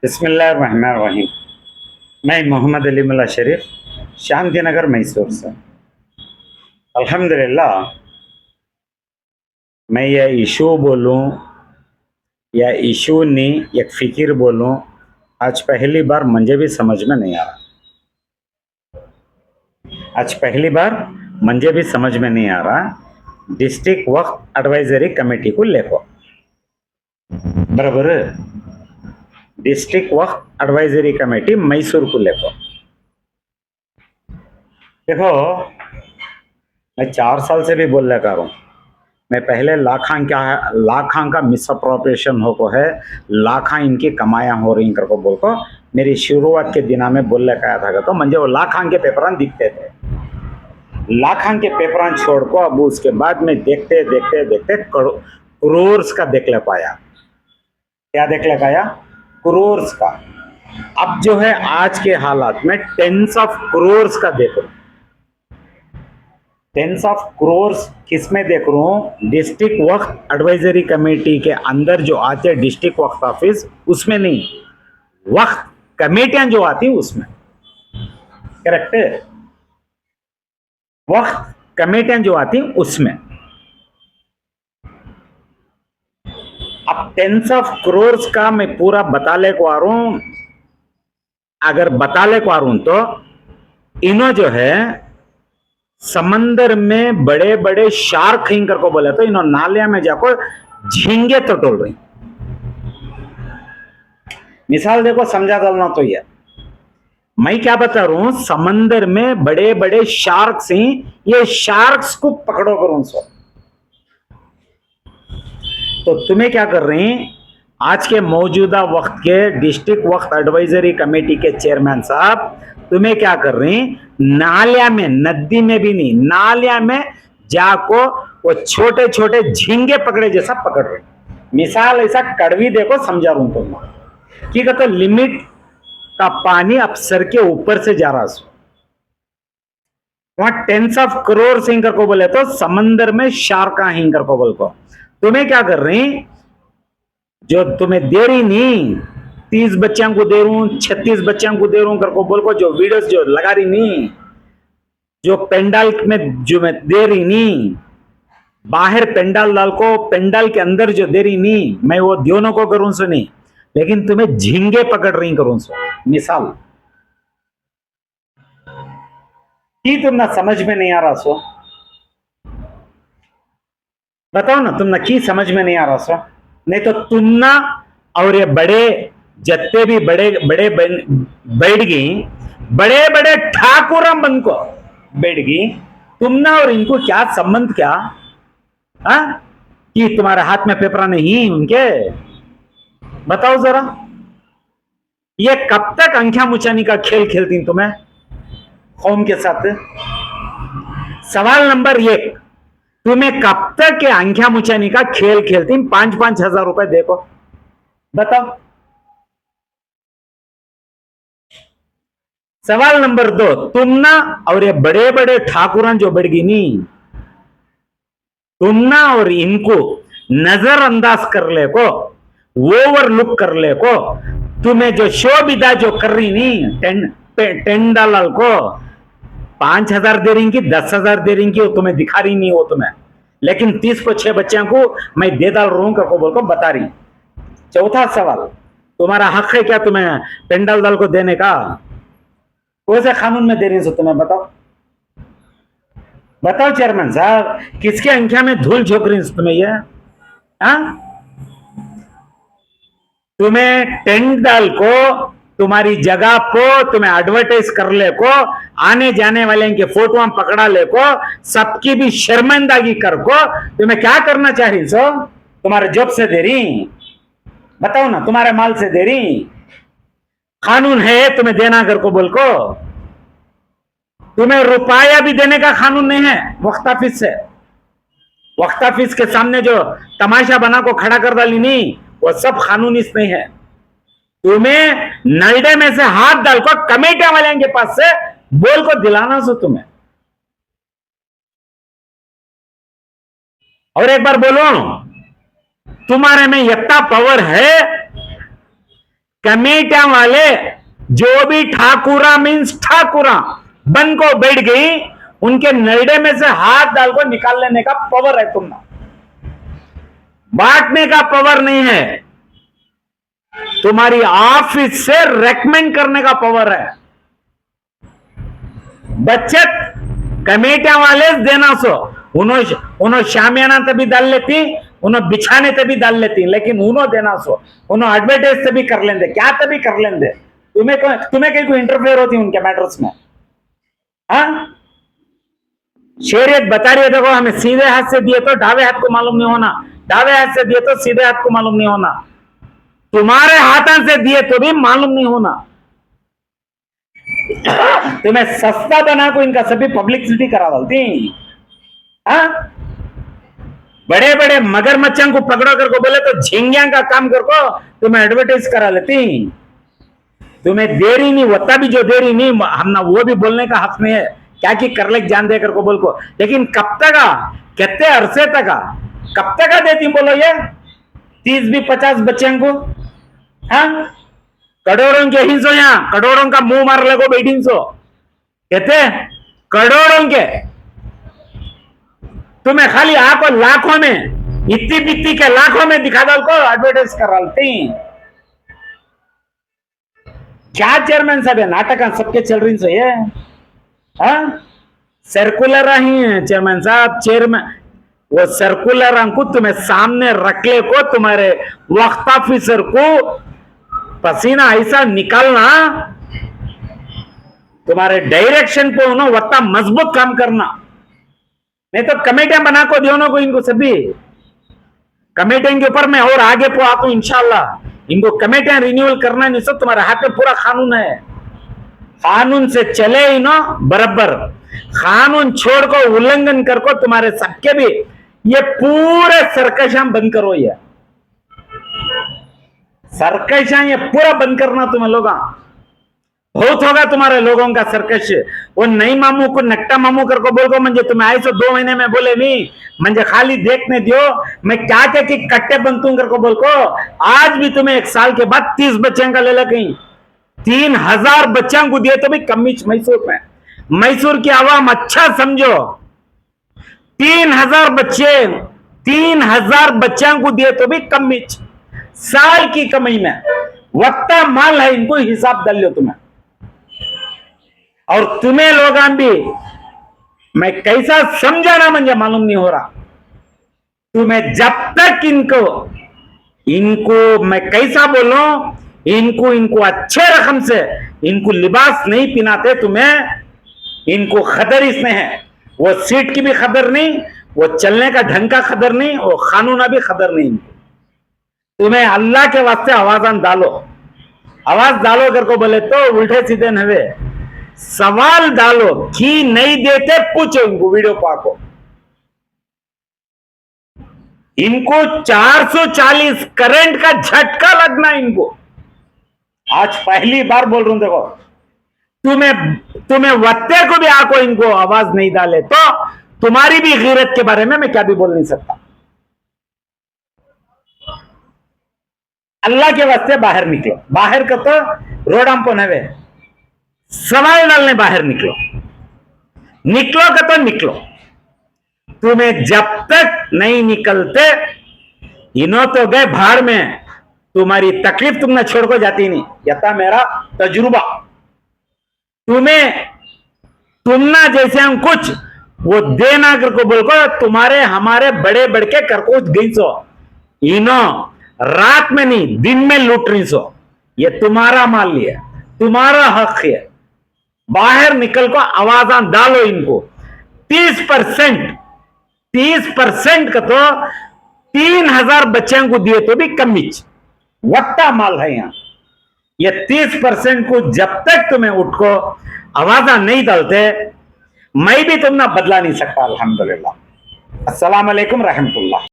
बिस्मिल्लाहिर्रहमानिर्रहीम। मैं मोहम्मद अली मुल्ला शरीफ, शांति नगर मैसूर से। अल्हम्दुलिल्लाह, मैं ये इशू बोलूं या इशू नहीं एक फ़िक्र बोलूं, आज पहली बार मुझे भी समझ में नहीं आ रहा। आज पहली बार मुझे भी समझ में नहीं आ रहा। डिस्ट्रिक्ट वक्फ एडवाइजरी कमेटी को लेको बराबर, डिस्ट्रिक्ट वक्फ एडवाइजरी कमेटी मैसूर को लेको। देखो, मैं 4 साल से भी बोल रहा हूँ। मैं पहले लाखां का मिस अप्रोप्रिएशन हो को है, लाखां इनकी कमाया हो रही कर को बोल को मेरी शुरुआत के दिना में बोल कहा था। तो मुझे वो लाखां के पेपरान दिखते थे, लाखां के पेपरान छोड़ को अब उसके बाद में देखते देखते देखते करोर्स का देख ले पाया। क्या देख ले पाया? करोर्स का। अब जो है आज के हालात में टेंस ऑफ करोर्स का देखो। टेंस ऑफ क्रोर्स किस में देख रहा हूं? डिस्ट्रिक्ट वक्फ एडवाइजरी कमेटी के अंदर जो आते हैं डिस्ट्रिक्ट वक्फ ऑफिस, उसमें नहीं, वक्फ कमेटियां जो आती उसमें। करेक्ट है? वक्फ कमेटियां जो आती उसमें। अब टेंस ऑफ क्रोर्स का मैं पूरा बता ले को आ रहा हूं। अगर बता ले को आ रहा हूं तो इन्हों जो है समंदर में बड़े बड़े शार्क हिंकर को बोले तो इन्हों नालिया में जाकर झींगे तो टोल रही। मिसाल देखो, समझा डालना तो ये मैं क्या बता रहा हूं, समंदर में बड़े बड़े शार्क्स हैं, ये शार्क्स को पकड़ो करो सो। तो तुम्हें क्या कर रहे हैं? आज के मौजूदा वक्त के डिस्ट्रिक्ट वक्फ एडवाइजरी कमेटी के चेयरमैन साहब, तुम्हें क्या कर रहे हैं? नालिया में, नदी में भी नहीं, नालिया में जाको वो छोटे छोटे झींगे पकड़े जैसा पकड़ रहे। मिसाल ऐसा कड़वी देखो, समझा रहा हूं तुम कि तो लिमिट का पानी अब सर के ऊपर से जा रहा है। वहां टेंस ऑफ करोड़ हिंकर को बोले तो समंदर में शार्का हिंकर को बोल को तुम्हें क्या कर रही? जो तुम्हें दे रही नहीं, 30 बच्चों को दे रहा हूं, 36 बच्चों को दे रहा हूं कर को बोल को जो वीडियोस जो लगा रही नहीं, जो पेंडाल में जो मैं दे रही नहीं, बाहर पेंडाल डाल को पेंडाल के अंदर जो दे रही नहीं, मैं वो दोनों को करूं सो नहीं, लेकिन तुम्हें झींगे पकड़ रही करूं सो। मिसाल की तुम ना समझ में नहीं आ रहा सो, बताओ ना, तुम ना की समझ में नहीं आ रहा सो। नहीं तो तुम ना और ये बड़े जत्ते भी बड़े बड़े बैठ गई, बड़े बड़े ठाकुरम बन को बैठ गई, तुम ना और इनको क्या संबंध? क्या हा? कि तुम्हारे हाथ में पेपर नहीं उनके? बताओ जरा, ये कब तक अंख्या मुचानी का खेल खेलती तुम्हें कौम के साथ? सवाल नंबर 1, तुम्हें कब तक के अंख्या मुचानी का खेल खेलती? 5-5 हजार रुपए देखो, बताओ। सवाल नंबर 2, तुम ना और ये बड़े बड़े ठाकुरन जो बढ़ गई नी, तुम ना और इनको नजरअंदाज कर ले को, ओवरलुक कर ले को, तुम्हें जो शोभिता जो कर रही नी टेंडालाल को 5,000 दे रही की 10,000 दे रही की, वो तुम्हें दिखा रही नहीं, वो तुम्हें, लेकिन 30 को 6 बच्चों को मैं दे डाल रहा हूं को बोल को बता रही। चौथा सवाल, तुम्हारा हक है क्या तुम्हें पेंडाल दल को देने का? कौन से कानून में दे रही है तुम्हें? बताओ, बताओ चेयरमैन साहब, किसके अंख्या में धूल झोंक रही है तुम्हें ये? तुम्हें टेंट डाल को, तुम्हारी जगह को तुम्हें एडवर्टाइज कर ले को, आने जाने वाले के फोटो पकड़ा ले को, सबकी भी शर्मिंदगी कर को, तुम्हें क्या करना चाह रही सो? तुम्हारे जॉब से दे रही? बताओ ना, तुम्हारे माल से दे रही? कानून है तुम्हें देना कर को बोल को? तुम्हें रुपया भी देने का कानून नहीं है वक्फ ऑफिस से। वक्फ ऑफिस के सामने जो तमाशा बना को खड़ा कर डाली नहीं, वो सब कानूनी नहीं है। तुम्हें नलडे में से हाथ डालकर कमेटियां वाले के पास से बोल को दिलाना सो तुम्हें। और एक बार बोलो, तुम्हारे में इतना पावर है कमेटियां वाले जो भी ठाकुरा मीन्स ठाकुरा बन को बैठ गई, उनके नरडे में से हाथ डाल को निकाल लेने का पावर है तुमने, बांटने का पावर नहीं है। तुम्हारी ऑफिस से रेकमेंड करने का पावर है। बचत कमेटियां वाले देना सो, उन्होंने शामियाना तभी डाल लेती, उन्होंने बिछाने तभी डाल लेती, लेकिन उन्होंने देना सो, उन्होंने एडवर्टाइज तभी कर लेंगे, क्या तभी कर लेंगे। तुम्हें कहीं कोई इंटरफेयर होती उनके मैटर्स में? हाँ, शरीयत बता रही है, देखो हमें सीधे हाथ से दिए तो ढावे हाथ को मालूम नहीं होना, ढावे हाथ से दिए तो सीधे हाथ को मालूम नहीं होना, तुम्हारे हाथों से दिए तो भी मालूम नहीं होना। तुम्हें सस्ता बना को इनका सभी पब्लिसिटी करा डालती। हाँ, बड़े बड़े मगरमच्छों को पकड़ो कर को बोले तो झिंगिया का काम कर को तुम्हें एडवर्टाइज करा लेती। तुम्हें देरी नहीं होता भी, जो देरी नहीं हम ना वो भी बोलने का हक नहीं है, क्या कि कर ले जान दे कर को बोल को, लेकिन कब तक कितने अरसे तक कब तक देती बोलो ये 30 भी 50 बच्चों को? हाँ, करोड़ों के हिस्सों, यहाँ करोड़ों का मुंह मार लगो बैठी सो, कहते करोड़ों के, तुम्हें खाली आंखों लाखों में, इतनी बित्ती के लाखों में दिखा दो को एडवर्टाइज कराती। क्या चेयरमैन साहब है, नाटक सबके चल रही सो ये। हाँ, सर्कुलर ही है चेयरमैन साहब, चेयरमैन वो सर्कुलर अंकु तुम्हें सामने रख ले को, तुम्हारे वक्त ऑफिसर को पसीना ऐसा निकालना, तुम्हारे डायरेक्शन पे उन्होंने वत्ता मजबूत काम करना, नहीं तो कमेटियां बना को दियो को इनको सभी कमेटियों के ऊपर मैं और आगे पो आता हूं इंशाल्लाह। इनको कमेटियां रिन्यूअल करना नहीं सब, तुम्हारे हाथ में पूरा कानून है, कानून से चले ही ना बराबर, कानून छोड़ को उल्लंघन कर को तुम्हारे सबके भी ये पूरे सरकशां बंद करो, ये सरकशां ये पूरा बंद करना तुम्हें लोग, बहुत होगा तुम्हारे लोगों का सर्कस। वो नई मामू को नक्टा मामू कर को बोल को म्हणजे तुम्हें आए सो 2 महीने में बोले नहीं, म्हणजे खाली देखने दियो मैं क्या क्या की कट्टे बनतू कर को बोल को, आज भी तुम्हें 1 साल के बाद 30 बच्चों का ले ला, कहीं 3000 बच्चों को दिए तो भी कम मैसूर में, मैसूर की आवाम अच्छा समझो, 3000 बच्चे 3000 बच्चों को दिए तो भी कम साल की कमाई में वक्ता माल है, इनको हिसाब डाल लो तुम्हें। और तुम्हें लोग भी मैं कैसा समझाना मुझे मालूम नहीं हो रहा, तुम्हें जब तक इनको मैं कैसा बोलूं, इनको अच्छे रकम से इनको लिबास नहीं पिनाते, तुम्हें इनको खदर इसमें है, वो सीट की भी खदर नहीं, वो चलने का ढंग का खदर नहीं, वो कानून भी खदर नहीं। तुम्हें अल्लाह के वास्ते आवाज डालो कर को बोले तो उल्टे सीधे नवे सवाल डालो कि नहीं देते, पूछो इनको वीडियो पाको, इनको 440 करंट का झटका लगना इनको, आज पहली बार बोल रहा हूं। देखो तुम्हें वत्ते को भी आको इनको आवाज नहीं डाले तो तुम्हारी भी गैरत के बारे में मैं क्या भी बोल नहीं सकता। अल्लाह के वास्ते बाहर निकलो, बाहर का तो रोडाम को नवे सवाल डालने बाहर निकलो, निकलो का तो निकलो। तुम्हें जब तक नहीं निकलते इन्हों तो गए भाड़ में, तुम्हारी तकलीफ तुमने छोड़ को जाती नहीं, यथा मेरा तजुर्बा। तुमना जैसे हम कुछ वो देना कर को बोल को तुम्हारे हमारे बड़े बड़के कर को गई सो, इनो रात में नहीं दिन में लूट रही सो, ये तुम्हारा माल है, तुम्हारा हक है, बाहर निकल को आवाजा डालो इनको। 30% का तो 3000 बच्चों को दिए तो भी कम वट्टा माल है यहाँ। ये 30% को जब तक तुम्हें उठ को आवाजा नहीं डालते, मैं भी तुमने बदला नहीं सकता। अल्हम्दुलिल्लाह। अस्सलाम वालेकुम रहमतुल्लाह।